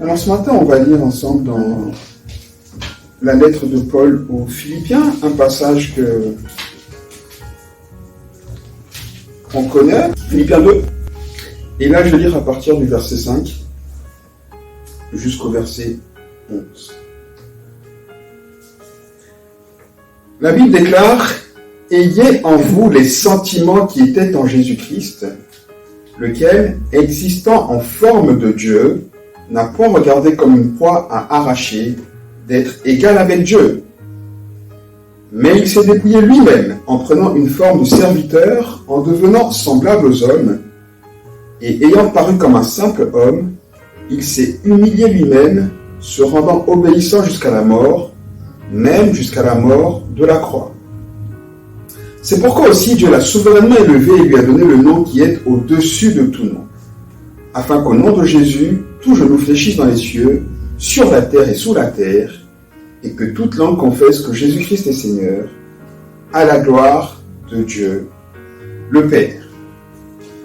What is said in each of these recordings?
Alors ce matin, on va lire ensemble dans la lettre de Paul aux Philippiens, un passage qu'on connaît, Philippiens 2. Et là, je vais lire à partir du verset 5 jusqu'au verset 11. La Bible déclare « Ayez en vous les sentiments qui étaient en Jésus-Christ, lequel, existant en forme de Dieu, n'a point regardé comme une proie à arracher d'être égal avec Dieu. Mais il s'est dépouillé lui-même en prenant une forme de serviteur, en devenant semblable aux hommes, et ayant paru comme un simple homme, il s'est humilié lui-même, se rendant obéissant jusqu'à la mort, même jusqu'à la mort de la croix. C'est pourquoi aussi Dieu l'a souverainement élevé et lui a donné le nom qui est au-dessus de tout nom, afin qu'au nom de Jésus, tout genou fléchisse dans les cieux, sur la terre et sous la terre, et que toute langue confesse que Jésus-Christ est Seigneur, à la gloire de Dieu, le Père.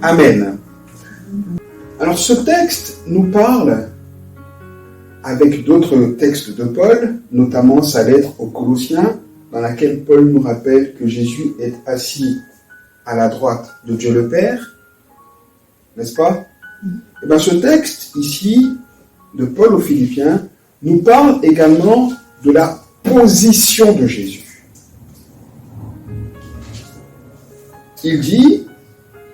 Amen. Alors ce texte nous parle, avec d'autres textes de Paul, notamment sa lettre aux Colossiens, dans laquelle Paul nous rappelle que Jésus est assis à la droite de Dieu le Père, n'est-ce pas? Et bien ce texte ici, de Paul aux Philippiens, nous parle également de la position de Jésus. Il dit,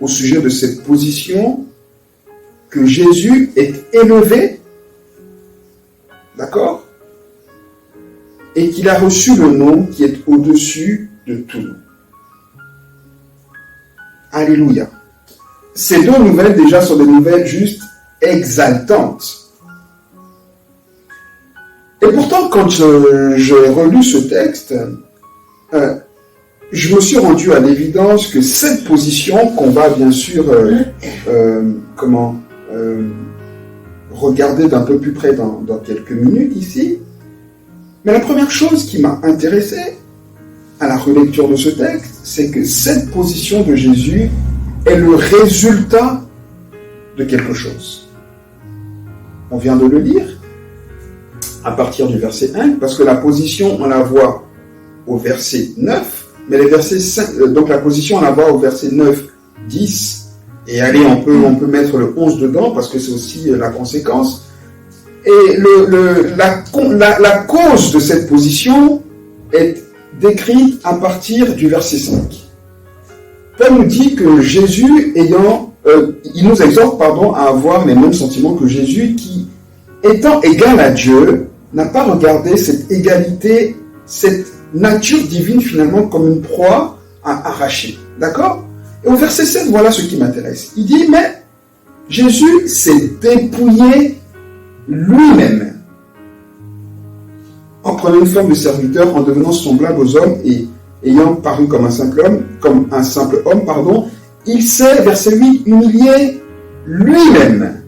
au sujet de cette position, que Jésus est élevé, d'accord? Et qu'il a reçu le nom qui est au-dessus de tout nom. Alléluia. Ces deux nouvelles déjà sont des nouvelles juste exaltantes. Et pourtant, quand j'ai relu ce texte, je me suis rendu à l'évidence que cette position qu'on va bien sûr regarder d'un peu plus près dans quelques minutes ici, mais la première chose qui m'a intéressé à la relecture de ce texte, c'est que cette position de Jésus est le résultat de quelque chose. On vient de le lire à partir du verset 1, parce que la position, on la voit au verset 9, mais les versets 5, donc la position, on la voit au verset 9, 10, et allez, on peut mettre le 11 dedans, parce que c'est aussi la conséquence. Et la cause de cette position est décrite à partir du verset 5. Paul nous dit que Jésus il nous exhorte, à avoir les mêmes sentiments que Jésus, qui, étant égal à Dieu, n'a pas regardé cette égalité, cette nature divine finalement comme une proie à arracher. D'accord? Et au verset 7, voilà ce qui m'intéresse. Il dit, mais Jésus s'est dépouillé lui-même, en prenant une forme de serviteur, en devenant semblable aux hommes et ayant paru comme un simple homme, il s'est, verset 8, humilié lui-même,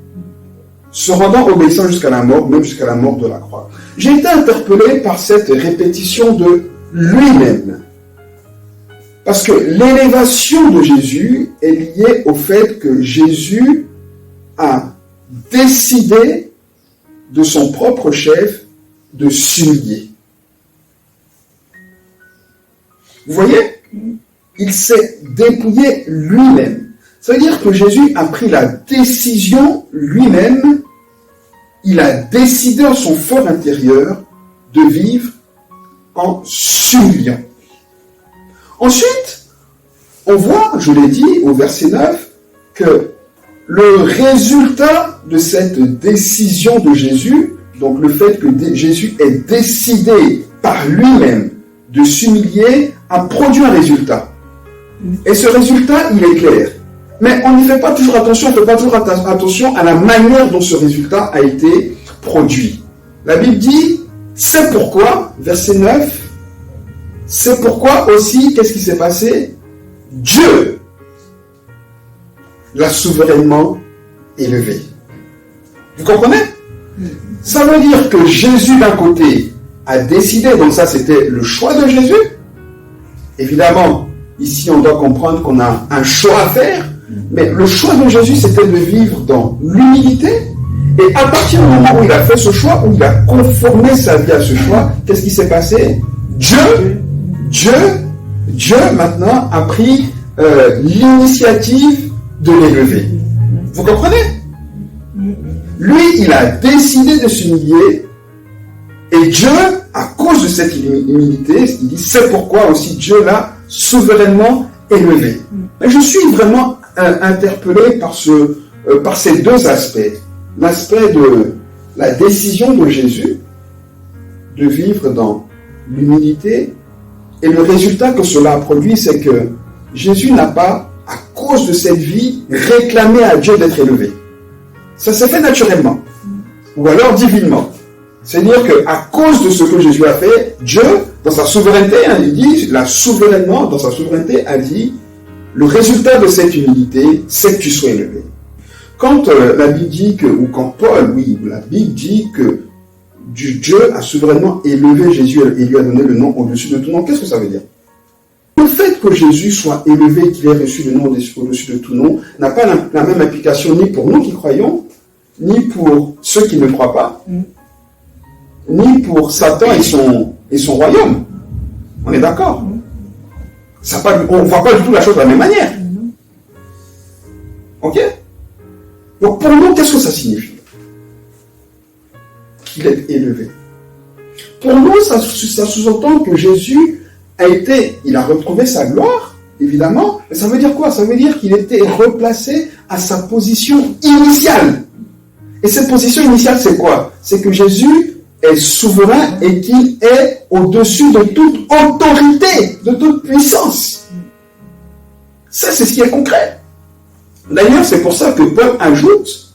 se rendant obéissant jusqu'à la mort, même jusqu'à la mort de la croix. J'ai été interpellé par cette répétition de lui-même, parce que l'élévation de Jésus est liée au fait que Jésus a décidé de son propre chef de s'humilier. Vous voyez? Il s'est dépouillé lui-même. Ça veut dire que Jésus a pris la décision lui-même, il a décidé en son fort intérieur de vivre en s'humiliant. Ensuite, on voit, je l'ai dit au verset 9, que le résultat de cette décision de Jésus, donc le fait que Jésus ait décidé par lui-même de s'humilier, a produit un résultat. Et ce résultat, il est clair. Mais on n'y fait pas toujours attention, on ne fait pas toujours attention à la manière dont ce résultat a été produit. La Bible dit, c'est pourquoi, verset 9, c'est pourquoi aussi, qu'est-ce qui s'est passé? Dieu l'a souverainement élevé. Vous comprenez? Ça veut dire que Jésus, d'un côté, a décidé, donc ça c'était le choix de Jésus. Évidemment, ici on doit comprendre qu'on a un choix à faire, mais le choix de Jésus c'était de vivre dans l'humilité, Et à partir du moment où il a fait ce choix, où il a conformé sa vie à ce choix, qu'est-ce qui s'est passé? Dieu maintenant a pris l'initiative de l'élever. Vous comprenez? Lui, il a décidé de s'humilier, et Dieu, à cause de cette humilité, il dit, c'est pourquoi aussi Dieu l'a souverainement élevé. Mais je suis vraiment interpellé par ces deux aspects. L'aspect de la décision de Jésus de vivre dans l'humilité, et le résultat que cela a produit, c'est que Jésus n'a pas, à cause de cette vie, réclamé à Dieu d'être élevé. Ça s'est fait naturellement, ou alors divinement. C'est-à-dire qu'à cause de ce que Jésus a fait, Dieu, dans sa souveraineté, il dit, souverainement, dans sa souveraineté, a dit, le résultat de cette humilité, c'est que tu sois élevé. Quand la Bible dit que, ou quand Paul, la Bible dit que Dieu a souverainement élevé Jésus et lui a donné le nom au-dessus de tout nom, qu'est-ce que ça veut dire? Le fait que Jésus soit élevé, qu'il ait reçu le nom au-dessus de tout nom, n'a pas la même application ni pour nous qui croyons, ni pour ceux qui ne croient pas, ni pour Satan et son royaume. On est d'accord? On ne voit pas du tout la chose de la même manière. Ok? Donc pour nous, qu'est-ce que ça signifie? Qu'il est élevé. Pour nous, ça sous-entend que Jésus il a retrouvé sa gloire, évidemment, mais ça veut dire quoi? Ça veut dire qu'il était replacé à sa position initiale. Et cette position initiale, c'est quoi? C'est que Jésus est souverain et qu'il est au-dessus de toute autorité, de toute puissance. Ça, c'est ce qui est concret. D'ailleurs, c'est pour ça que Paul ajoute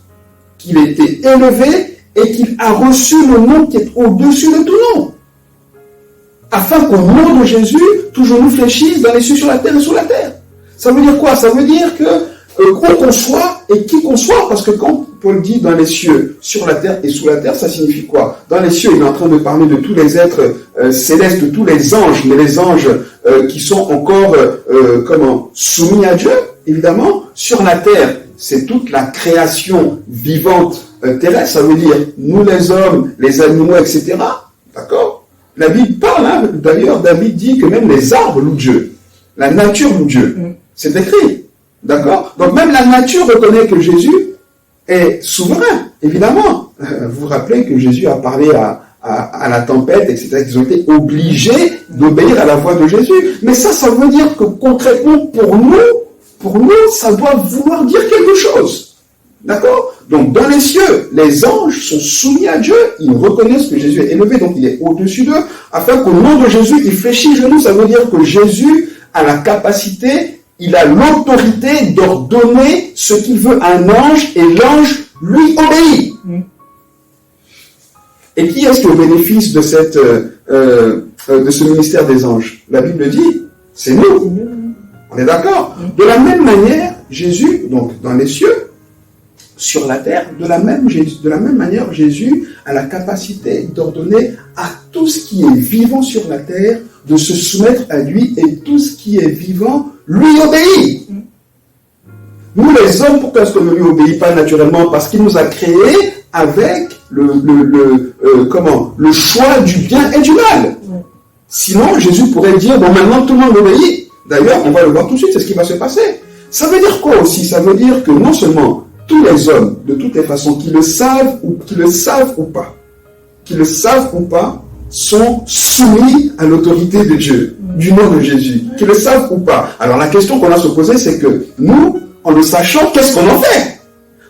qu'il était élevé et qu'il a reçu le nom qui est au-dessus de tout nom. Afin qu'au nom de Jésus, tout genou fléchisse dans les cieux, sur la terre et sous la terre. Ça veut dire quoi? Ça veut dire que où qu'on soit et qui qu'on soit, parce que quand Paul dit dans les cieux, sur la terre et sous la terre, ça signifie quoi? Dans les cieux, il est en train de parler de tous les êtres célestes, de tous les anges, mais les anges qui sont encore soumis à Dieu, évidemment. Sur la terre, c'est toute la création vivante terrestre, ça veut dire nous les hommes, les animaux, etc. D'accord? La Bible parle, d'ailleurs, David dit que même les arbres louent Dieu, la nature loue Dieu. C'est écrit. D'accord? Donc même la nature reconnaît que Jésus est souverain, évidemment. Vous vous rappelez que Jésus a parlé à la tempête, etc. Ils ont été obligés d'obéir à la voix de Jésus. Mais ça veut dire que concrètement, pour nous, ça doit vouloir dire quelque chose. D'accord? Donc dans les cieux, les anges sont soumis à Dieu, ils reconnaissent que Jésus est élevé, donc il est au-dessus d'eux, afin qu'au nom de Jésus, il fléchit genoux. Ça veut dire que Jésus a la capacité, il a l'autorité d'ordonner ce qu'il veut à un ange, et l'ange lui obéit. Et qui est-ce qui est au bénéfice de ce ministère des anges? La Bible dit, c'est nous. On est d'accord? De la même manière, Jésus, donc dans les cieux, sur la terre, de la même manière, Jésus a la capacité d'ordonner à tout ce qui est vivant sur la terre de se soumettre à lui, et tout ce qui est vivant lui obéit. Nous les hommes, pourquoi est-ce qu'on ne lui obéit pas naturellement? Parce qu'il nous a créés avec le choix du bien et du mal. Sinon, Jésus pourrait dire, bon, maintenant tout le monde obéit. D'ailleurs, on va le voir tout de suite, c'est ce qui va se passer. Ça veut dire quoi aussi? Ça veut dire que non seulement tous les hommes, de toutes les façons, qui le savent ou pas, sont soumis à l'autorité de Dieu, du nom de Jésus, qui le savent ou pas. Alors la question qu'on a à se poser, c'est que nous, en le sachant, qu'est-ce qu'on en fait?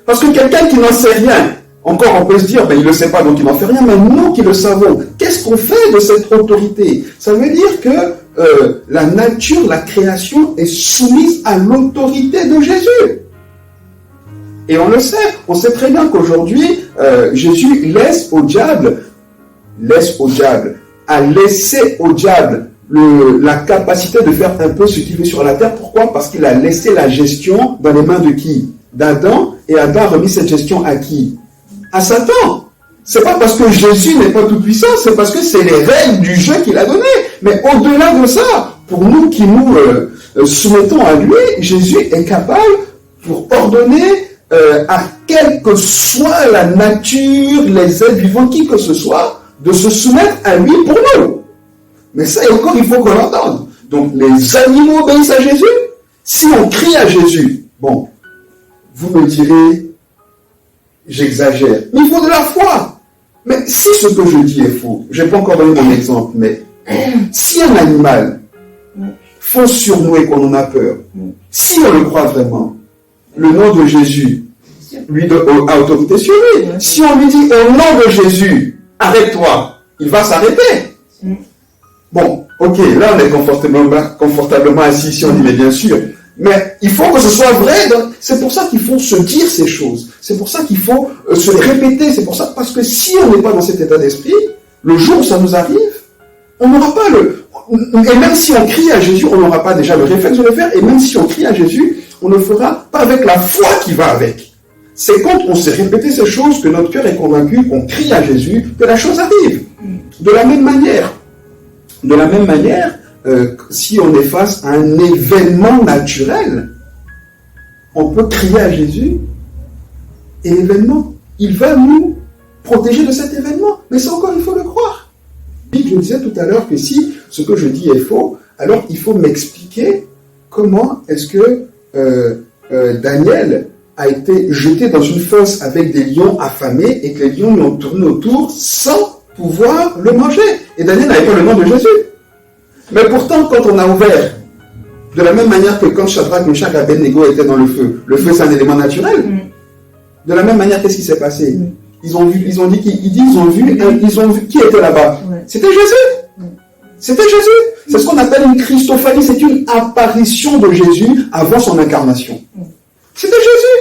Parce que quelqu'un qui n'en sait rien, encore on peut se dire, il ne le sait pas, donc il n'en fait rien, mais nous qui le savons, qu'est-ce qu'on fait de cette autorité? Ça veut dire que la nature, la création est soumise à l'autorité de Jésus. Et on le sait, on sait très bien qu'aujourd'hui, Jésus a laissé au diable la capacité de faire un peu ce qu'il veut sur la terre. Pourquoi? Parce qu'il a laissé la gestion dans les mains de qui? D'Adam, et Adam a remis cette gestion à qui? À Satan. C'est pas parce que Jésus n'est pas tout puissant, c'est parce que c'est les règles du jeu qu'il a données. Mais au-delà de ça, pour nous qui nous soumettons à lui, Jésus est capable, pour ordonner à quelle que soit la nature, les êtres vivants, qui que ce soit, de se soumettre à lui pour nous. Mais ça encore, il faut qu'on l'entende. Donc les animaux obéissent à Jésus. Si on crie à Jésus, bon, vous me direz, j'exagère, mais il faut de la foi. Mais si ce que je dis est faux, je n'ai pas encore donné mon exemple, mais si un animal fonce sur nous et qu'on en a peur, si on le croit vraiment, le nom de Jésus lui a autorité sur lui. Si on lui dit au nom de Jésus, arrête-toi, il va s'arrêter. Bon, ok, là on est confortablement assis ici, on dit mais bien sûr. Mais il faut que ce soit vrai. C'est pour ça qu'il faut se dire ces choses. C'est pour ça qu'il faut se répéter. C'est pour ça, parce que si on n'est pas dans cet état d'esprit, le jour où ça nous arrive, on n'aura pas et même si on crie à Jésus, on n'aura pas déjà le réflexe de le faire. Et même si on crie à Jésus, on ne le fera pas avec la foi qui va avec. C'est quand on s'est répété ces choses que notre cœur est convaincu, qu'on crie à Jésus, que la chose arrive. De la même manière, si on est face à un événement naturel, on peut crier à Jésus et l'événement, il va nous protéger de cet événement. Mais ça encore, il faut le croire. Je disais tout à l'heure que si ce que je dis est faux, alors il faut m'expliquer comment est-ce que Daniel a été jeté dans une fosse avec des lions affamés et que les lions lui ont tourné autour sans pouvoir le manger. Et Daniel n'avait pas le nom de Jésus. Mais pourtant, quand on a ouvert, de la même manière que quand Shadrach, Meshach et Abednego étaient dans le feu c'est un élément naturel. De la même manière, qu'est-ce qui s'est passé? Ils ont vu qui était là-bas? C'était Jésus. C'était Jésus. C'est ce qu'on appelle une Christophanie, c'est une apparition de Jésus avant son incarnation. C'était Jésus.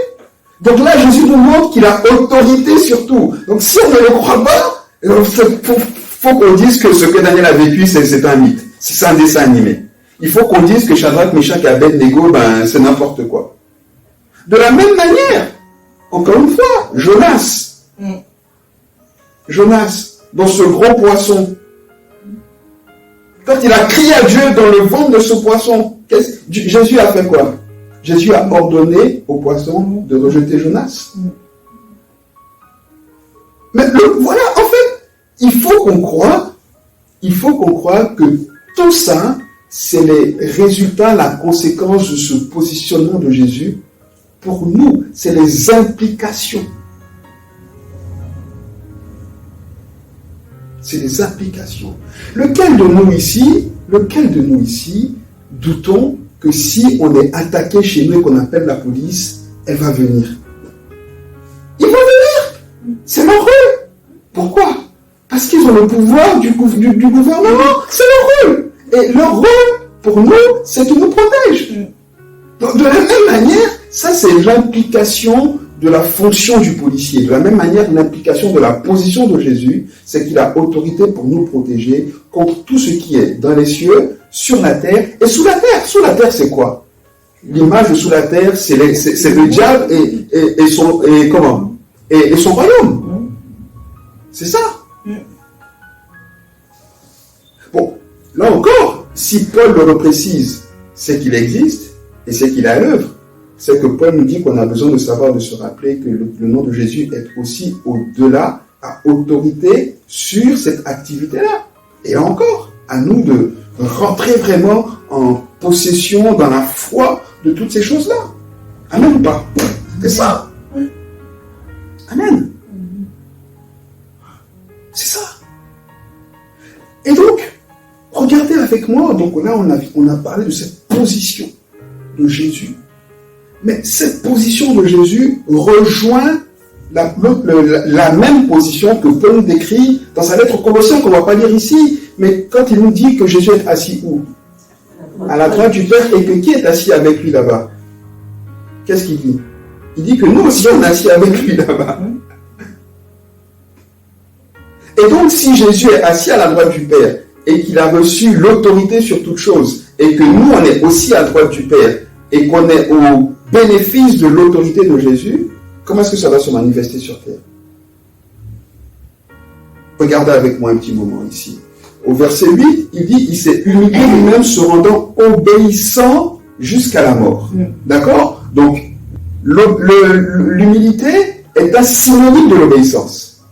Donc là, Jésus nous montre qu'il a autorité sur tout. Donc si on ne le croit pas, il faut qu'on dise que ce que Daniel a vécu, c'est un mythe. C'est un dessin animé. Il faut qu'on dise que Shadrach, Meshach et Abednego, c'est n'importe quoi. De la même manière, encore une fois, Jonas, dans ce gros poisson, quand il a crié à Dieu dans le ventre de ce poisson, Jésus a fait quoi? Jésus a ordonné au poisson de rejeter Jonas. Mais voilà, en fait, il faut qu'on croie que tout ça, c'est les résultats, la conséquence de ce positionnement de Jésus. Pour nous, c'est les implications. C'est les applications. Lequel de nous ici, doutons que si on est attaqué chez nous et qu'on appelle la police, elle va venir? Ils vont venir. C'est leur rôle. Pourquoi? Parce qu'ils ont le pouvoir du gouvernement. C'est leur rôle. Et leur rôle, pour nous, c'est qu'ils nous protègent. Donc, de la même manière, ça c'est l'implication de la fonction du policier. De la même manière, l'implication de la position de Jésus, c'est qu'il a autorité pour nous protéger contre tout ce qui est dans les cieux, sur la terre et sous la terre. Sous la terre, c'est quoi? L'image de sous la terre, c'est le diable et son royaume. C'est ça. Bon, là encore, si Paul le reprécise, c'est qu'il existe et c'est qu'il est à l'œuvre. C'est que Paul nous dit qu'on a besoin de savoir, de se rappeler que le nom de Jésus est aussi au-delà, à autorité sur cette activité-là. Et là encore, à nous de rentrer vraiment en possession, dans la foi de toutes ces choses-là. Amen ou pas? C'est ça. Amen. C'est ça. Et donc, regardez avec moi, donc là on a parlé de cette position de Jésus. Mais cette position de Jésus rejoint la même position que Paul décrit dans sa lettre aux Colossiens, qu'on ne va pas lire ici, mais quand il nous dit que Jésus est assis où? À la droite du Père, et que qui est assis avec lui là-bas? Qu'est-ce qu'il dit? Il dit que nous aussi on est assis avec lui là-bas. Et donc si Jésus est assis à la droite du Père, et qu'il a reçu l'autorité sur toute chose, et que nous on est aussi à la droite du Père, et qu'on est au bénéfice de l'autorité de Jésus, comment est-ce que ça va se manifester sur terre? Regardez avec moi un petit moment ici. Au verset 8, il dit, il s'est humilié lui-même, se rendant obéissant jusqu'à la mort. D'accord? Donc, L'humilité est un synonyme de l'obéissance.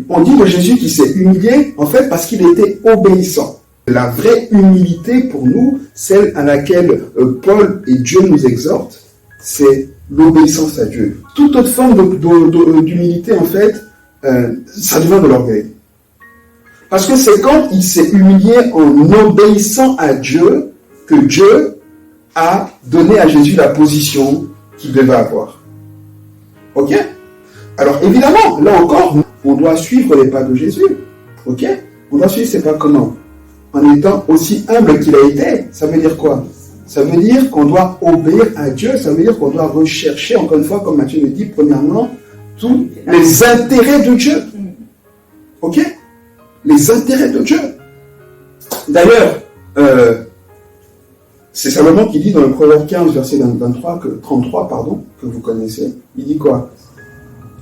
On dit de Jésus qu'il s'est humilié, en fait, parce qu'il était obéissant. La vraie humilité pour nous, celle à laquelle Paul et Dieu nous exhortent, c'est l'obéissance à Dieu. Toute autre forme d'humilité, en fait, ça devient de l'orgueil. Parce que c'est quand il s'est humilié en obéissant à Dieu que Dieu a donné à Jésus la position qu'il devait avoir. Ok? Alors évidemment, là encore, on doit suivre les pas de Jésus. Ok? On doit suivre ses pas comment? En étant aussi humble qu'il a été. Ça veut dire quoi? Ça veut dire qu'on doit obéir à Dieu. Ça veut dire qu'on doit rechercher, encore une fois, comme Matthieu le dit, premièrement, tous les intérêts de Dieu. Ok? Les intérêts de Dieu. D'ailleurs, c'est Salomon qui dit dans le Proverbe 15, verset 33, que vous connaissez. Il dit quoi?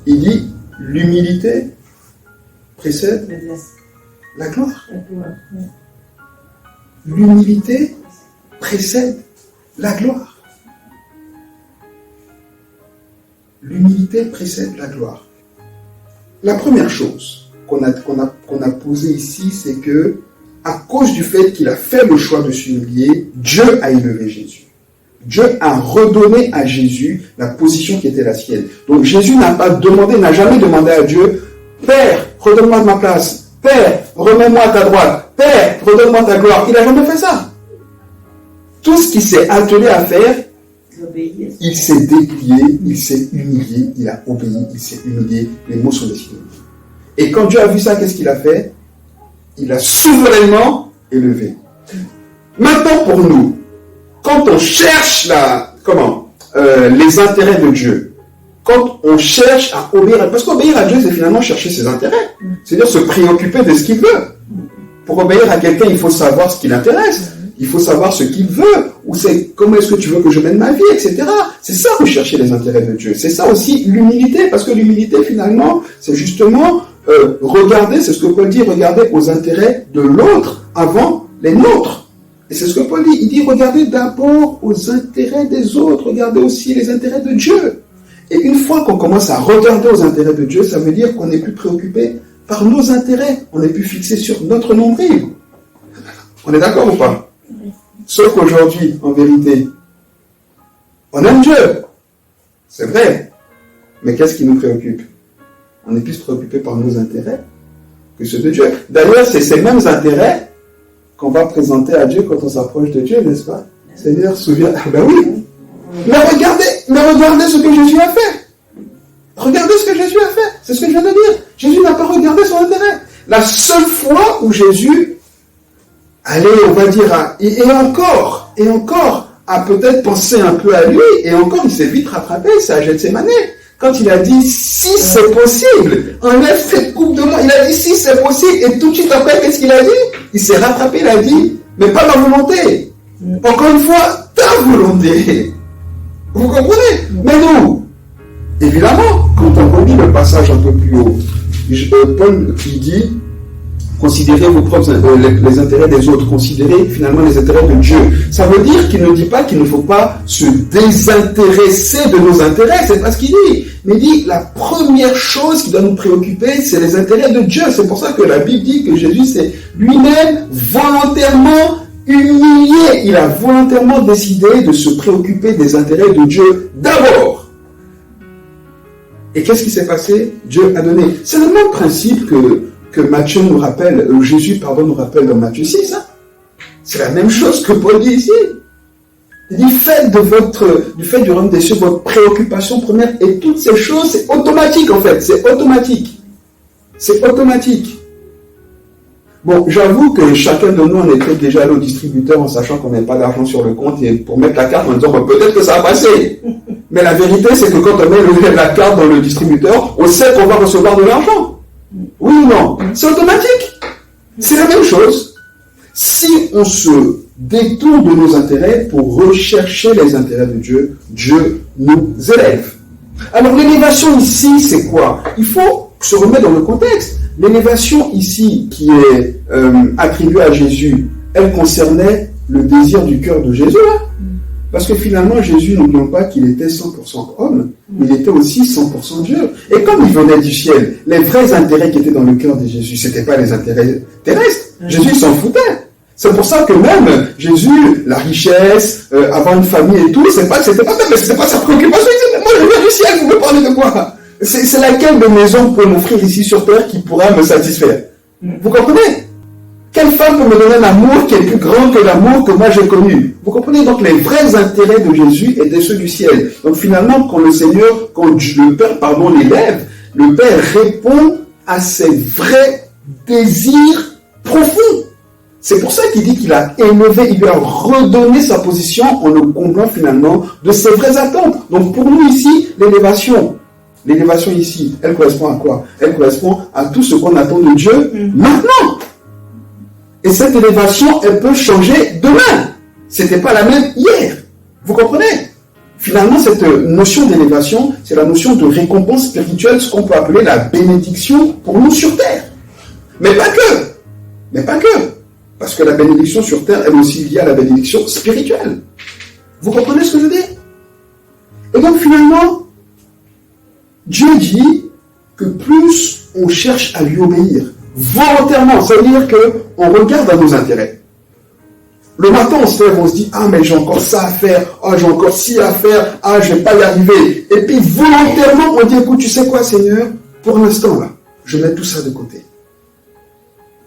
Il dit, l'humilité précède la gloire. L'humilité précède la gloire. L'humilité précède la gloire. La première chose qu'on a posée ici, c'est que, à cause du fait qu'il a fait le choix de s'humilier, Dieu a élevé Jésus. Dieu a redonné à Jésus la position qui était la sienne. Donc Jésus n'a jamais demandé à Dieu, Père, redonne-moi ma place. Père, remets-moi à ta droite. Père, redonne-moi ta gloire. Il n'a jamais fait ça. Tout ce qu'il s'est attelé à faire, il s'est déplié, il s'est humilié, il a obéi, il s'est humilié. Les mots sont dessinés. Et quand Dieu a vu ça, qu'est-ce qu'il a fait? Il a souverainement élevé. Maintenant pour nous, quand on cherche les intérêts de Dieu, quand on cherche à obéir, parce qu'obéir à Dieu, c'est finalement chercher ses intérêts, c'est-à-dire se préoccuper de ce qu'il veut. Pour obéir à quelqu'un, il faut savoir ce qui l'intéresse, il faut savoir ce qu'il veut, ou c'est comment est-ce que tu veux que je mène ma vie, etc. C'est ça rechercher les intérêts de Dieu. C'est ça aussi l'humilité, parce que l'humilité finalement, c'est justement regarder, c'est ce que Paul dit, regarder aux intérêts de l'autre avant les nôtres. Et c'est ce que Paul dit, il dit regardez d'abord aux intérêts des autres, regardez aussi les intérêts de Dieu. Et une fois qu'on commence à regarder aux intérêts de Dieu, ça veut dire qu'on n'est plus préoccupé par nos intérêts, on n'est plus fixé sur notre nombril. On est d'accord ou pas? Sauf qu'aujourd'hui, en vérité, on aime Dieu, c'est vrai, mais qu'est-ce qui nous préoccupe? On est plus préoccupé par nos intérêts que ceux de Dieu. D'ailleurs, c'est ces mêmes intérêts qu'on va présenter à Dieu quand on s'approche de Dieu, n'est-ce pas? Seigneur, souviens... Ah ben oui. Mais regardez ce que Jésus a fait. Regardez ce que Jésus a fait. C'est ce que je viens de dire. Jésus n'a pas regardé son intérêt. La seule fois où Jésus allait, on va dire, et encore, a peut-être pensé un peu à lui, et encore, il s'est vite rattrapé, c'est à Gethsémane. Quand il a dit, si c'est possible, enlève cette coupe de moi. Il a dit, si c'est possible. Et tout de suite après, qu'est-ce qu'il a dit? Il s'est rattrapé, il a dit, mais pas ma volonté. Encore une fois, ta volonté. Vous comprenez? Mais nous, évidemment, quand on relit le passage un peu plus haut, Paul qui dit, considérez vos propres les intérêts des autres, considérez finalement les intérêts de Dieu. Ça veut dire qu'il ne dit pas qu'il ne faut pas se désintéresser de nos intérêts, c'est pas ce qu'il dit. Mais il dit la première chose qui doit nous préoccuper, c'est les intérêts de Dieu. C'est pour ça que la Bible dit que Jésus s'est lui-même volontairement humilié. Il a volontairement décidé de se préoccuper des intérêts de Dieu d'abord. Et qu'est-ce qui s'est passé? Dieu a donné. C'est le même principe que Matthieu nous rappelle, Jésus nous rappelle dans Matthieu 6. Hein? C'est la même chose que Paul dit ici. Il dit, faites du fait du royaume des cieux votre préoccupation première, et toutes ces choses, c'est automatique en fait, c'est automatique. C'est automatique. Bon, j'avoue que chacun de nous, on était déjà allé au distributeur en sachant qu'on n'avait pas d'argent sur le compte, et pour mettre la carte en disant, peut-être que ça va passer. Mais la vérité, c'est que quand on met la carte dans le distributeur, on sait qu'on va recevoir de l'argent. Oui ou non? C'est automatique. C'est la même chose. Si on se détourne de nos intérêts pour rechercher les intérêts de Dieu, Dieu nous élève. Alors l'élévation ici, c'est quoi? Il faut se remettre dans le contexte. L'élévation ici qui est attribuée à Jésus, elle concernait le désir du cœur de Jésus. Hein? Parce que finalement, Jésus, n'oublions pas qu'il était 100% homme, mais il était aussi 100% Dieu. Et comme il venait du ciel, les vrais intérêts qui étaient dans le cœur de Jésus, ce n'étaient pas les intérêts terrestres. Jésus s'en foutait. C'est pour ça que même Jésus, la richesse, avoir une famille et tout, c'était pas sa préoccupation. Il disait, moi je viens du ciel, vous me parlez de quoi? C'est laquelle de maison vous pouvez m'offrir ici sur terre qui pourra me satisfaire? Vous comprenez? Quelle femme peut me donner un amour qui est plus grand que l'amour que moi j'ai connu? Vous comprenez? Donc les vrais intérêts de Jésus étaient ceux du ciel. Donc finalement, quand le Père, l'élève, le Père répond à ses vrais désirs profonds. C'est pour ça qu'il dit qu'il a élevé, il lui a redonné sa position en le comblant finalement de ses vraies attentes. Donc pour nous ici, l'élévation ici, elle correspond à quoi? Elle correspond à tout ce qu'on attend de Dieu maintenant. Et cette élévation, elle peut changer demain. C'était pas la même hier. Vous comprenez? Finalement, cette notion d'élévation, c'est la notion de récompense spirituelle, ce qu'on peut appeler la bénédiction pour nous sur terre. Mais pas que. Parce que la bénédiction sur terre, elle est aussi liée à la bénédiction spirituelle. Vous comprenez ce que je veux dire? Et donc finalement, Dieu dit que plus on cherche à lui obéir, volontairement, ça veut dire qu'on regarde à nos intérêts. Le matin, on se lève, on se dit, ah mais j'ai encore ça à faire, ah j'ai encore ci à faire, ah je ne vais pas y arriver. Et puis volontairement, on dit, écoute, tu sais quoi Seigneur, pour l'instant là, je mets tout ça de côté.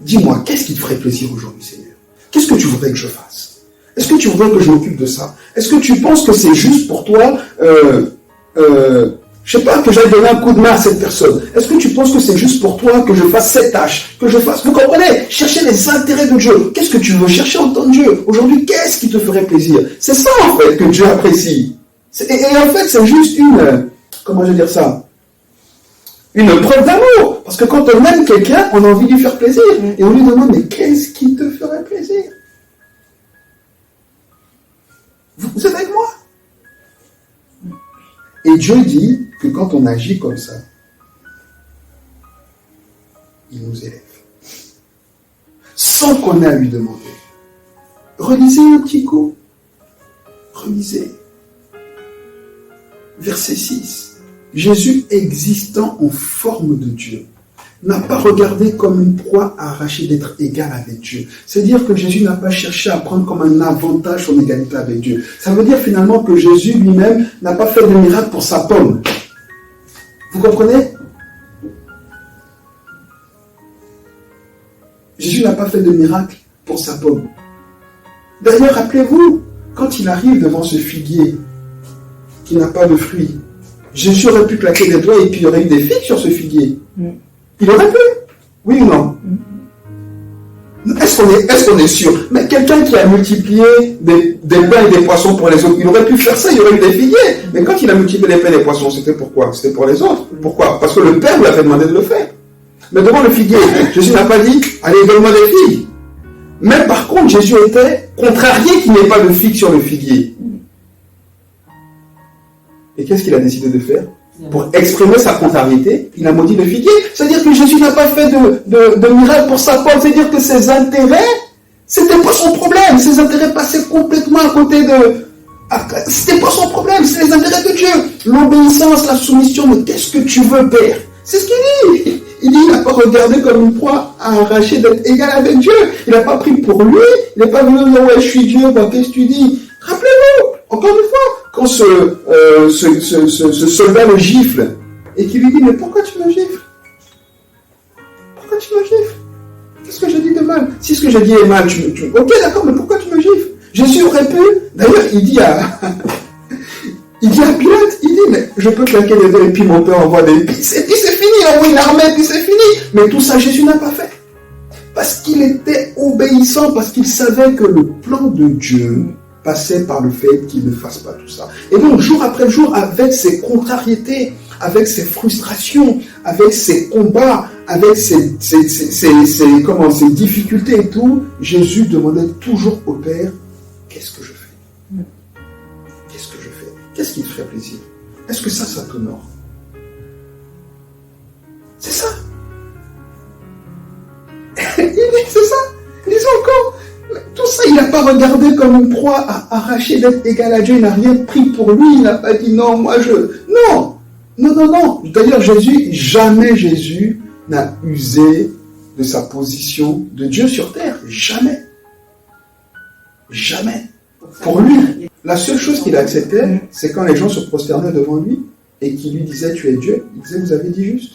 Dis-moi, qu'est-ce qui te ferait plaisir aujourd'hui, Seigneur? Qu'est-ce que tu voudrais que je fasse? Est-ce que tu voudrais que je m'occupe de ça? Est-ce que tu penses que c'est juste pour toi, je sais pas, que j'aille donner un coup de main à cette personne? Est-ce que tu penses que c'est juste pour toi que je fasse cette tâche? Que je fasse, vous comprenez? Chercher les intérêts de Dieu. Qu'est-ce que tu veux chercher en tant que Dieu? Aujourd'hui, qu'est-ce qui te ferait plaisir? C'est ça, en fait, que Dieu apprécie. Et en fait, c'est juste comment je vais dire ça? Une preuve d'amour. Parce que quand on aime quelqu'un, on a envie de lui faire plaisir. Et on lui demande, mais qu'est-ce qui te ferait plaisir? Vous êtes avec moi? Et Dieu dit que quand on agit comme ça, il nous élève. Sans qu'on ait à lui demander. Relisez un petit coup. Relisez. Verset 6. Jésus, existant en forme de Dieu, n'a pas regardé comme une proie à arracher d'être égal avec Dieu. C'est-à-dire que Jésus n'a pas cherché à prendre comme un avantage son égalité avec Dieu. Ça veut dire finalement que Jésus lui-même n'a pas fait de miracle pour sa pomme. Vous comprenez? Jésus n'a pas fait de miracle pour sa pomme. D'ailleurs, rappelez-vous, quand il arrive devant ce figuier qui n'a pas de fruits, Jésus aurait pu claquer des doigts et puis il y aurait eu des figues sur ce figuier. Il aurait pu. Oui ou non? Est-ce qu'on est sûr? Mais quelqu'un qui a multiplié des pains et des poissons pour les autres, il aurait pu faire ça, il y aurait eu des figuiers. Mais quand il a multiplié les pains et les poissons, c'était pourquoi? C'était pour les autres. Pourquoi? Parce que le Père lui avait demandé de le faire. Mais devant le figuier, Jésus n'a pas dit, allez, donne-moi des figues. Mais par contre, Jésus était contrarié qu'il n'y ait pas de figues sur le figuier. Et qu'est-ce qu'il a décidé de faire? Pour exprimer sa contrariété, il a maudit le figuier. C'est-à-dire que Jésus n'a pas fait de miracle pour sa pomme. C'est-à-dire que ses intérêts, c'était pas son problème. Ses intérêts passaient complètement à côté de... C'était pas son problème, c'est les intérêts de Dieu. L'obéissance, la soumission, mais qu'est-ce que tu veux, Père? C'est ce qu'il dit. Il dit, il n'a pas regardé comme une proie à arracher d'être égal avec Dieu. Il n'a pas pris pour lui. Il n'est pas venu dire, ouais, je suis Dieu, bah, qu'est-ce que tu dis? Rappelez-vous, encore une fois, quand ce soldat le gifle et qui lui dit, mais pourquoi tu me gifles? Pourquoi tu me gifles? Qu'est-ce que j'ai dit de mal? Si ce que j'ai dit est mal, ok, d'accord, mais pourquoi tu me gifles? Jésus aurait pu, d'ailleurs, il dit à Pilate, il dit, mais je peux claquer les doigts et puis mon père envoie des épices, et puis c'est fini, il envoie une armée, et puis c'est fini. Mais tout ça, Jésus n'a pas fait. Parce qu'il était obéissant, parce qu'il savait que le plan de Dieu passait par le fait qu'il ne fasse pas tout ça. Et donc, jour après jour, avec ses contrariétés, avec ses frustrations, avec ses combats, avec ses difficultés et tout, Jésus demandait toujours au Père, qu'est-ce que je fais? Qu'est-ce que je fais? Qu'est-ce qui te ferait plaisir? Est-ce que ça t'honore? C'est ça. Il dit, c'est ça. Ils ont encore... Tout ça, il il n'a pas regardé comme une proie à arracher d'être égal à Dieu. Il n'a rien pris pour lui. Il n'a pas dit non, moi je... Non, non, non, non. D'ailleurs, jamais Jésus n'a usé de sa position de Dieu sur terre. Jamais. Jamais. Pour lui, la seule chose qu'il acceptait, c'est quand les gens se prosternaient devant lui et qu'il lui disait tu es Dieu, il disait vous avez dit juste.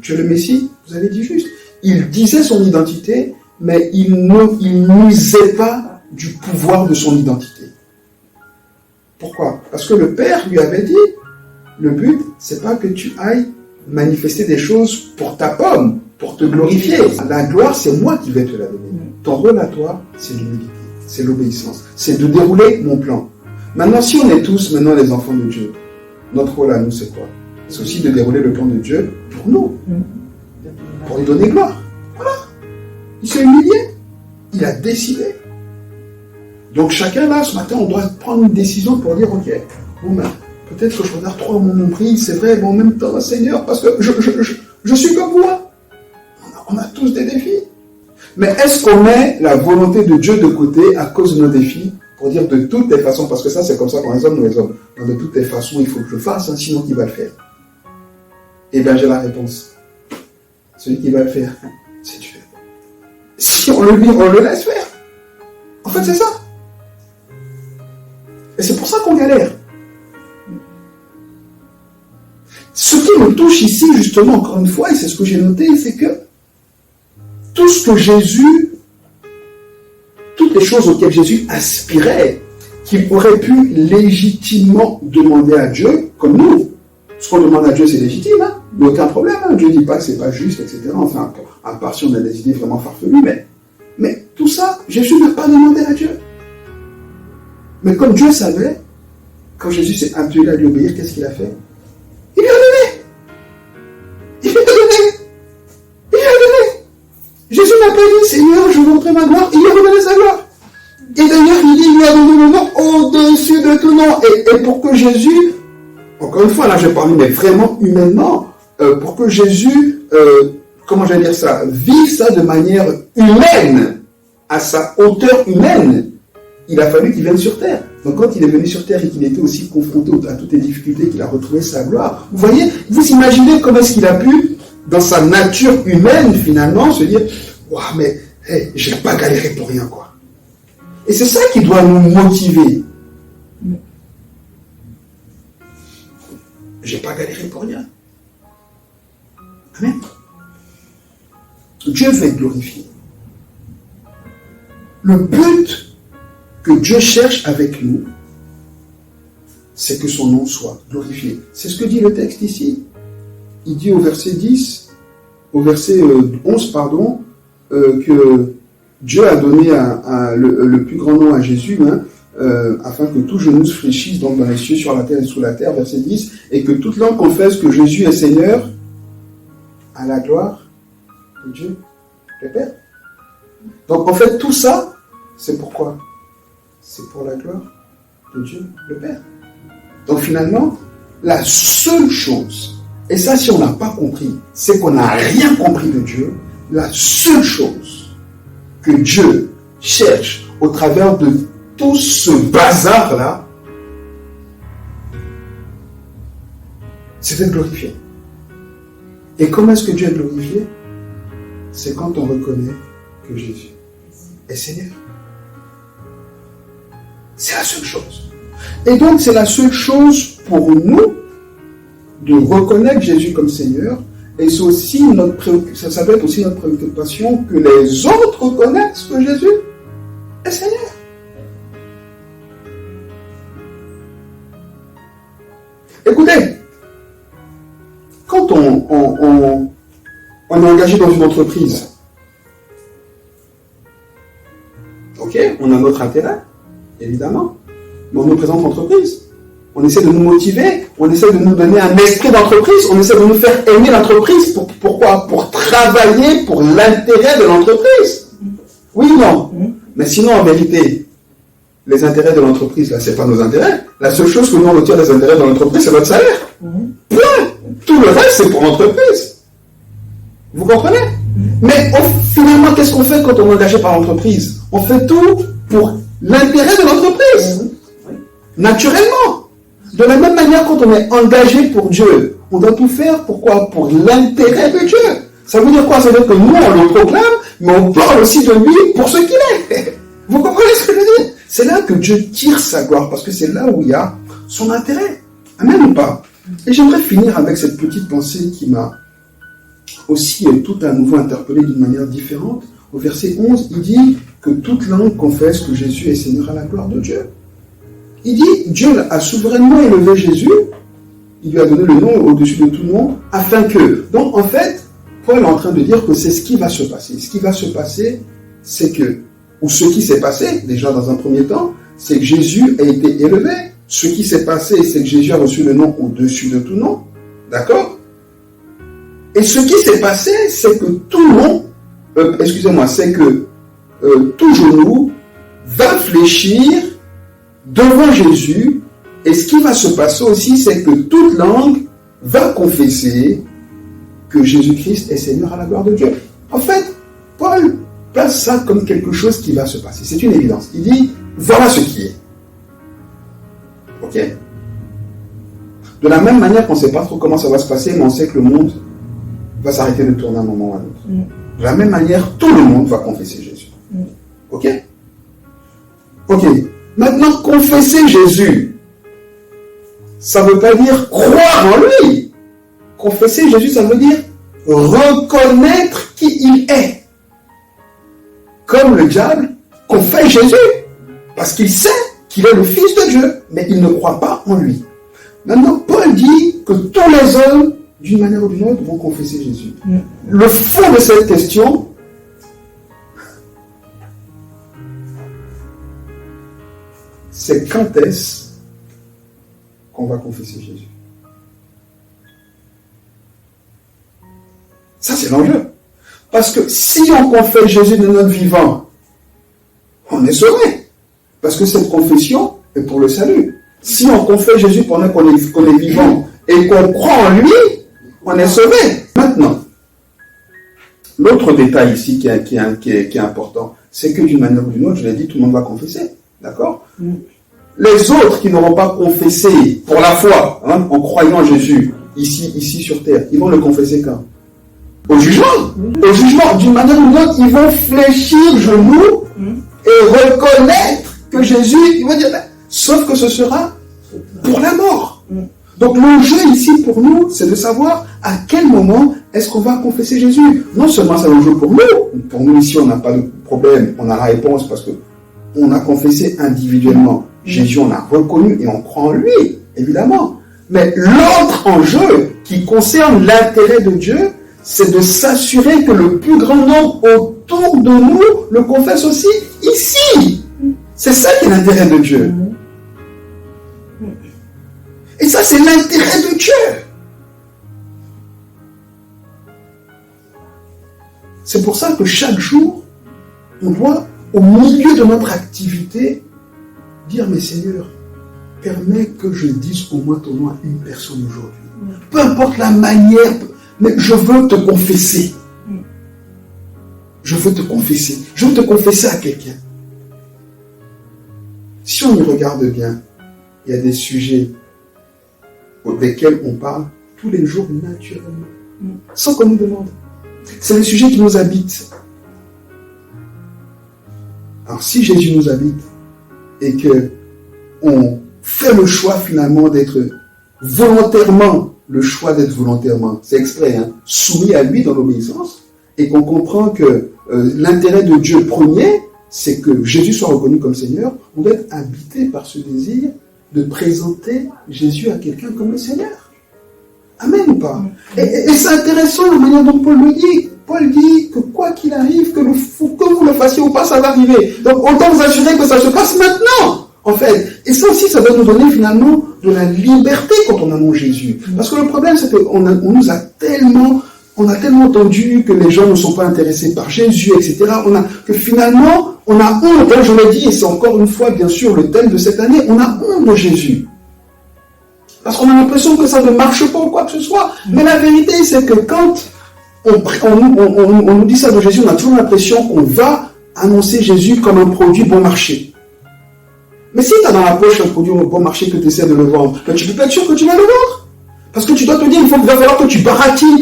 Tu es le Messie, vous avez dit juste. Il disait son identité, mais il n'usait pas du pouvoir de son identité. Pourquoi? Parce que le Père lui avait dit, le but, c'est pas que tu ailles manifester des choses pour ta pomme, pour te glorifier. La gloire, c'est moi qui vais te la donner. Ton rôle à toi, c'est l'humilité, c'est l'obéissance, c'est de dérouler mon plan. Maintenant, si on est tous maintenant les enfants de Dieu, notre rôle à nous, c'est quoi? C'est aussi de dérouler le plan de Dieu pour nous, pour lui donner gloire. Voilà. Il s'est humilié. Il a décidé. Donc chacun là, ce matin, on doit prendre une décision pour dire, ok, bon ben, peut-être que je regarde trop à mon nombril, c'est vrai, mais en même temps, Seigneur, parce que je suis comme moi. On a tous des défis. Mais est-ce qu'on met la volonté de Dieu de côté à cause de nos défis pour dire de toutes les façons, parce que ça c'est comme ça qu'on les hommes, nous les hommes, de toutes les façons, il faut que je le fasse, hein, sinon qui va le faire? Eh bien j'ai la réponse. Celui qui va le faire, c'est Dieu. Si on le vit, on le laisse faire. En fait, c'est ça. Et c'est pour ça qu'on galère. Ce qui me touche ici, justement, encore une fois, et c'est ce que j'ai noté, c'est que tout ce que Jésus, toutes les choses auxquelles Jésus aspirait, qu'il aurait pu légitimement demander à Dieu, comme nous. Ce qu'on demande à Dieu, c'est légitime, hein? Il n'y a aucun problème. Hein? Dieu ne dit pas que ce n'est pas juste, etc. Enfin, à part si on a des idées vraiment farfelues, mais tout ça, Jésus n'a pas demandé à Dieu. Mais comme Dieu savait, quand Jésus s'est attelé à lui obéir, qu'est-ce qu'il a fait? Il lui a donné. Il lui a donné. Il lui a donné. Jésus n'a pas dit, Seigneur, je veux montrer ma gloire. Il lui a redonné sa gloire. Et d'ailleurs, il lui a donné le nom au-dessus de tout nom. Et pour que Jésus, encore une fois, là je parle, mais vraiment humainement, pour que Jésus, comment j'allais dire ça, vive ça de manière humaine, à sa hauteur humaine, il a fallu qu'il vienne sur terre. Donc quand il est venu sur terre et qu'il était aussi confronté à toutes les difficultés, qu'il a retrouvé sa gloire, vous voyez, vous imaginez comment est-ce qu'il a pu, dans sa nature humaine finalement, se dire, waouh, mais hey, j'ai pas galéré pour rien, quoi. Et c'est ça qui doit nous motiver. J'ai pas galéré pour rien. Amen. Dieu veut être glorifié. Le but que Dieu cherche avec nous, c'est que son nom soit glorifié. C'est ce que dit le texte ici. Il dit au verset 10, au verset 11, pardon, que Dieu a donné le plus grand nom à Jésus, hein, afin que tout genou se fléchisse donc dans les cieux, sur la terre et sous la terre, verset 10, et que toute langue confesse que Jésus est Seigneur, à la gloire de Dieu, le Père. Donc en fait, tout ça, c'est pourquoi? C'est pour la gloire de Dieu, le Père. Donc finalement, la seule chose, et ça si on n'a pas compris, c'est qu'on n'a rien compris de Dieu, la seule chose que Dieu cherche au travers de tout ce bazar-là, c'est d'être glorifié. Et comment est-ce que Dieu est glorifié? C'est quand on reconnaît que Jésus est Seigneur. C'est la seule chose. Et donc, c'est la seule chose pour nous de reconnaître Jésus comme Seigneur. Et c'est aussi ça peut être aussi notre préoccupation que les autres reconnaissent que Jésus est Seigneur. Écoutez, quand on est engagé dans une entreprise, ok, on a notre intérêt, évidemment, mais on nous présente l'entreprise. On essaie de nous motiver, on essaie de nous donner un esprit d'entreprise, on essaie de nous faire aimer l'entreprise. Pourquoi? Pour travailler pour l'intérêt de l'entreprise. Oui ou non? Mais sinon, en vérité, les intérêts de l'entreprise, là, c'est pas nos intérêts. La seule chose que nous, on retire des intérêts de l'entreprise, c'est notre salaire. Point. Tout le reste, c'est pour l'entreprise. Vous comprenez? Mais finalement, qu'est-ce qu'on fait quand on est engagé par l'entreprise? On fait tout pour l'intérêt de l'entreprise. Naturellement. De la même manière, quand on est engagé pour Dieu, on doit tout faire pourquoi? Pour l'intérêt de Dieu. Ça veut dire quoi? Ça veut dire que nous, on le proclame, mais on parle aussi de lui pour ce qu'il est. Vous comprenez ce que je veux dire? C'est là que Dieu tire sa gloire, parce que c'est là où il y a son intérêt. Amen ou pas? Et j'aimerais finir avec cette petite pensée qui m'a aussi tout à nouveau interpellé d'une manière différente. Au verset 11, il dit que toute langue confesse que Jésus est Seigneur à la gloire de Dieu. Il dit, Dieu a souverainement élevé Jésus, il lui a donné le nom au-dessus de tout nom, afin que... Donc en fait, Paul est en train de dire que c'est ce qui va se passer. Ce qui va se passer, c'est que, ou ce qui s'est passé, déjà dans un premier temps, c'est que Jésus a été élevé. Ce qui s'est passé, c'est que Jésus a reçu le nom au-dessus de tout nom. D'accord? Et ce qui s'est passé, c'est que tout nom, c'est que tout genou va fléchir devant Jésus. Et ce qui va se passer aussi, c'est que toute langue va confesser que Jésus-Christ est Seigneur à la gloire de Dieu. En fait, Paul place ça comme quelque chose qui va se passer. C'est une évidence. Il dit, voilà ce qui est. Ok? De la même manière qu'on ne sait pas trop comment ça va se passer, mais on sait que le monde va s'arrêter de tourner à un moment ou à un autre. De la même manière, tout le monde va confesser Jésus. Ok? Ok. Maintenant, confesser Jésus, ça ne veut pas dire croire en lui. Confesser Jésus, ça veut dire reconnaître qui il est. Comme le diable confesse Jésus. Parce qu'il sait qu'il est le Fils de Dieu, mais il ne croit pas en lui. Maintenant, Paul dit que tous les hommes, d'une manière ou d'une autre, vont confesser Jésus. Le fond de cette question, c'est quand est-ce qu'on va confesser Jésus. Ça, c'est l'enjeu. Parce que si on confesse Jésus de notre vivant, on est sauvé. Parce que cette confession est pour le salut. Si on confesse Jésus pendant qu'on est vivant et qu'on croit en lui, on est sauvé. Maintenant, l'autre détail ici qui est important, c'est que d'une manière ou d'une autre, je l'ai dit, tout le monde va confesser. D'accord? Les autres qui n'auront pas confessé pour la foi, en croyant en Jésus, ici sur terre, ils vont le confesser quand? Au jugement. Au jugement, d'une manière ou d'une autre, ils vont fléchir genoux et reconnaître que Jésus, ils vont dire, sauf que ce sera pour la mort. Donc l'enjeu ici pour nous, c'est de savoir à quel moment est-ce qu'on va confesser Jésus. Non seulement c'est l'enjeu pour nous ici on n'a pas de problème, on a la réponse parce que on a confessé individuellement. Jésus, on a reconnu et on croit en lui, évidemment. Mais l'autre enjeu qui concerne l'intérêt de Dieu, c'est de s'assurer que le plus grand nombre autour de nous le confesse aussi ici. C'est ça qui est l'intérêt de Dieu. Et ça, c'est l'intérêt de Dieu. C'est pour ça que chaque jour, on doit, au milieu de notre activité, dire, mais Seigneur, permets que je dise au moins ton nom à une personne aujourd'hui. Peu importe la manière, mais je veux te confesser. Je veux te confesser. Je veux te confesser à quelqu'un. Si on y regarde bien, il y a des sujets desquels on parle tous les jours naturellement, sans qu'on nous demande. C'est des sujets qui nous habitent. Alors si Jésus nous habite et que on fait le choix finalement d'être volontairement, c'est exprès, soumis à lui dans l'obéissance, et qu'on comprend que l'intérêt de Dieu premier, c'est que Jésus soit reconnu comme Seigneur, on doit être habité par ce désir de présenter Jésus à quelqu'un comme le Seigneur. Amen ou pas? Et c'est intéressant la manière dont Paul le dit. Paul dit que quoi qu'il arrive, que vous le fassiez ou pas, ça va arriver. Donc autant vous assurer que ça se passe maintenant, en fait. Et ça aussi, ça doit nous donner finalement de la liberté quand on annonce Jésus. Parce que le problème, c'est qu'on nous a tellement entendu que les gens ne sont pas intéressés par Jésus, etc. Que finalement, on a honte, je l'ai dit, et c'est encore une fois, bien sûr, le thème de cette année, on a honte de Jésus. Parce qu'on a l'impression que ça ne marche pas ou quoi que ce soit. Mais la vérité, c'est que quand on nous dit ça de Jésus, on a toujours l'impression qu'on va annoncer Jésus comme un produit bon marché. Mais si tu as dans la poche un produit bon marché que tu essaies de le vendre, ben tu peux pas être sûr que tu vas le vendre. Parce que tu dois te dire, il va falloir que tu baratines.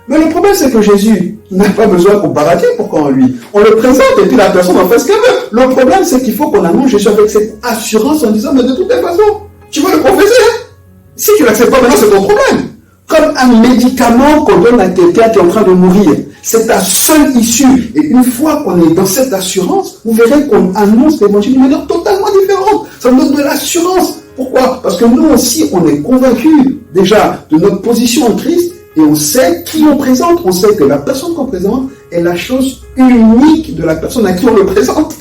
Mais le problème, c'est que Jésus n'a pas besoin qu'on baratine pour croire en lui. On le présente et puis la personne en fait ce qu'elle veut. Le problème, c'est qu'il faut qu'on annonce Jésus avec cette assurance en disant, mais de toutes les façons, tu vas le confesser. Si tu ne l'acceptes pas maintenant, c'est ton problème. Comme un médicament qu'on donne à quelqu'un qui est en train de mourir. C'est ta seule issue. Et une fois qu'on est dans cette assurance, vous verrez qu'on annonce l'évangile d'une manière totalement différente. Ça nous donne de l'assurance. Pourquoi? Parce que nous aussi, on est convaincus déjà de notre position en Christ et on sait qui on présente. On sait que la personne qu'on présente est la chose unique de la personne à qui on le présente.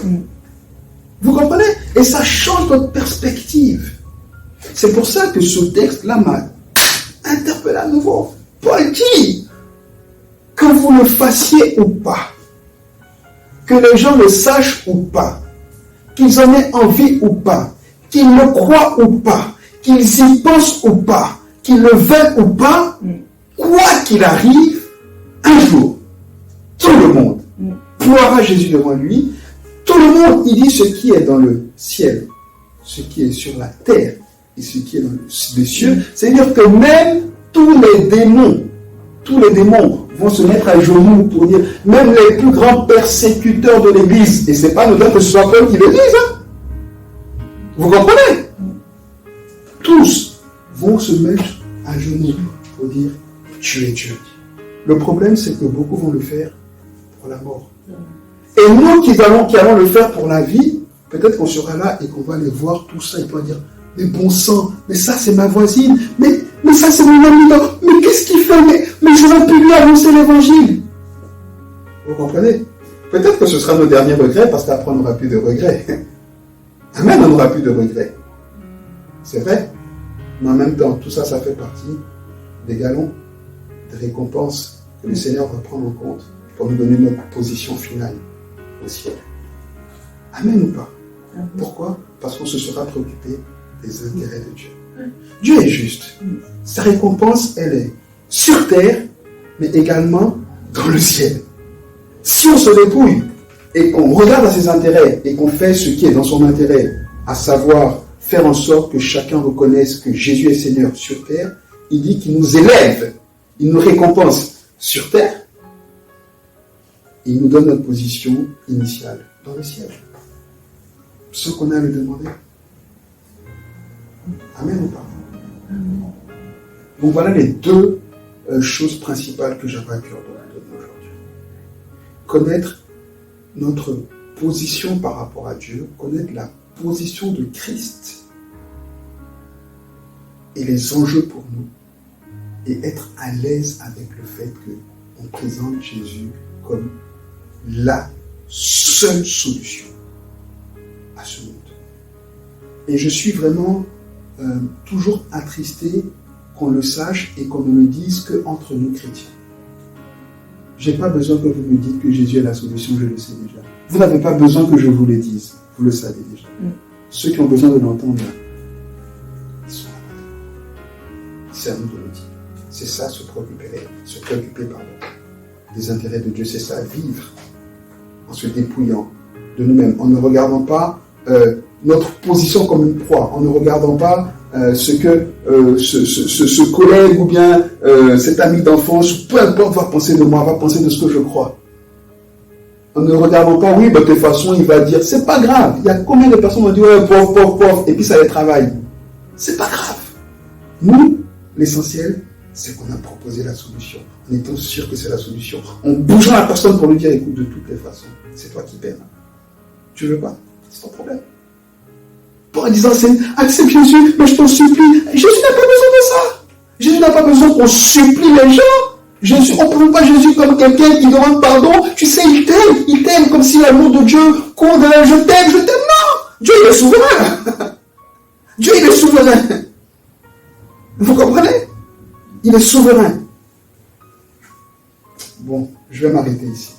Vous comprenez? Et ça change notre perspective. C'est pour ça que ce texte-là m'a interpellé à nouveau. Paul dit, que vous le fassiez ou pas, que les gens le sachent ou pas, qu'ils en aient envie ou pas, qu'ils le croient ou pas, qu'ils y pensent ou pas, qu'ils le veulent ou pas, quoi qu'il arrive, un jour, tout le monde ploiera Jésus devant lui. Tout le monde, il dit ce qui est dans le ciel, ce qui est sur la terre et ce qui est dans les cieux. C'est-à-dire que même tous les démons vont se mettre à genoux pour dire, même les plus grands persécuteurs de l'Église, et c'est pas nous que ce soit Paul qui le dise, hein. Vous comprenez? Tous vont se mettre à genoux pour dire, tu es Dieu. Le problème, c'est que beaucoup vont le faire pour la mort. Et nous qui allons le faire pour la vie, peut-être qu'on sera là et qu'on va aller voir tout ça et qu'on va dire, mais bon sang, mais ça c'est ma voisine, mais ça c'est mon ami, mais qu'est-ce qu'il fait, mais j'aurais pu lui annoncer l'évangile. Vous comprenez? Peut-être que ce sera nos derniers regrets, parce qu'après on n'aura plus de regrets. Amen, on n'aura plus de regrets. C'est vrai, mais en même temps, tout ça, ça fait partie des galons, des récompenses que le Seigneur va prendre en compte pour nous donner notre position finale au ciel. Amen ou pas? Pourquoi? Parce qu'on se sera préoccupé des intérêts de Dieu. Dieu est juste. Sa récompense, elle est sur terre, mais également dans le ciel. Si on se dépouille et qu'on regarde à ses intérêts et qu'on fait ce qui est dans son intérêt, à savoir faire en sorte que chacun reconnaisse que Jésus est Seigneur sur terre, il dit qu'il nous élève, il nous récompense sur terre, et il nous donne notre position initiale dans le ciel. Ce qu'on a à lui demander. Amen ou pas? Donc voilà les deux choses principales que j'avais à cœur de donner aujourd'hui. Connaître notre position par rapport à Dieu, connaître la position de Christ et les enjeux pour nous, et être à l'aise avec le fait qu'on présente Jésus comme la seule solution à ce monde. Et je suis vraiment toujours attristé qu'on le sache et qu'on ne le dise qu'entre nous chrétiens. Je n'ai pas besoin que vous me dites que Jésus est la solution, je le sais déjà. Vous n'avez pas besoin que je vous le dise, vous le savez déjà. Ceux qui ont besoin de l'entendre, ils sont là. C'est à nous de le dire. C'est ça, se préoccuper des intérêts de Dieu. C'est ça, vivre en se dépouillant de nous-mêmes, en ne regardant pas notre position comme une proie, en ne regardant pas ce que ce collègue ou bien cet ami d'enfance, peu importe, va penser de moi, va penser de ce que je crois. En ne regardant pas, oui, de toute façon, il va dire, c'est pas grave. Il y a combien de personnes qui vont dire, ouais, pauvre, et puis ça les travaille. C'est pas grave. Nous, l'essentiel, c'est qu'on a proposé la solution, en étant sûr que c'est la solution. En bougeant la personne pour lui dire, écoute, de toutes les façons, c'est toi qui peine. Tu veux pas? C'est ton problème. Pour en disant, accepte Jésus, mais je t'en supplie. Jésus n'a pas besoin de ça. Jésus n'a pas besoin qu'on supplie les gens. Jésus, on ne prend pas Jésus comme quelqu'un qui demande pardon. Tu sais, il t'aime comme si l'amour de Dieu court de je t'aime, non. Dieu, il est souverain. Dieu, il est souverain. Vous comprenez? Il est souverain. Bon, je vais m'arrêter ici.